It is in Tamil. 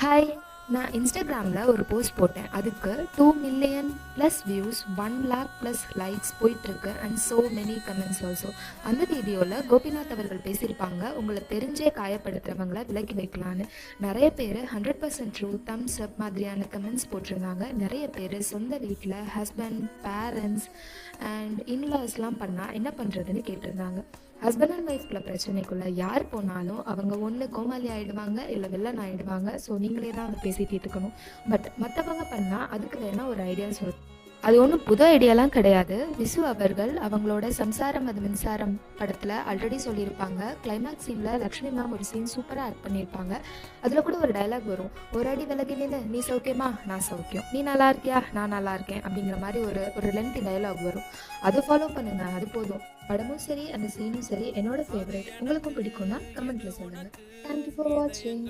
ஹாய், நான் இன்ஸ்டாகிராமில் ஒரு போஸ்ட் போட்டேன். அதுக்கு 2 million plus views, 1 lakh plus likes போயிட்டுருக்கு and so many comments also. அந்த வீடியோவில் கோபிநாத் அவர்கள் பேசியிருப்பாங்க, உங்களை தெரிஞ்சே காயப்படுத்துகிறவங்கள விலக்கி வைக்கலான்னு. நிறைய பேர் 100% ட்ரூ, தம்ஸ் அப் மாதிரியான கமெண்ட்ஸ் போட்டிருந்தாங்க. நிறைய பேர் சொந்த வீட்டில் ஹஸ்பண்ட், பேரண்ட்ஸ் அண்ட் இன்லாஸ்லாம் பண்ணால் என்ன பண்ணுறதுன்னு கேட்டிருந்தாங்க. ஹஸ்பண்ட் அண்ட் ஒய்ஃப்குள்ள பிரச்சனைக்குள்ளே யார் போனாலும் அவங்க ஒன்று கோமாளி ஆகிடுவாங்க, இல்லை வில்லன் ஆகிடுவாங்க. ஸோ நீங்களே தான் அதை பேசிகிட்டு இருக்கணும். பட் மற்றவங்க பண்ணால் அதுக்கு வேணால் ஒரு ஐடியா சொல்லணும். அது ஒன்றும் புது ஐடியாலாம் கிடையாது. விசு அவர்கள் அவங்களோட சம்சாரம் அது மின்சாரம் படத்தில் ஆல்ரெடி சொல்லியிருப்பாங்க. கிளைமேக்ஸ் சீனில் லக்ஷ்மி மேம் ஒரு சீன் சூப்பராக ஆக்ட் பண்ணியிருப்பாங்க. அதில் கூட ஒரு டைலாக் வரும், ஒரு அடி விலகி நின்று நீ சௌக்கியமா நான் சௌக்கியம், நீ நல்லா இருக்கியா நான் நல்லா இருக்கேன் அப்படிங்கிற மாதிரி ஒரு லென்த் டைலாக் வரும். அதை ஃபாலோ பண்ணுங்க, அது போதும். படமும் சரி அந்த சீனும் சரி என்னோட ஃபேவரட். உங்களுக்கும் பிடிக்கும்னா கமெண்ட்ல சொல்லுங்கள். தேங்க்யூ ஃபார் வாட்சிங்.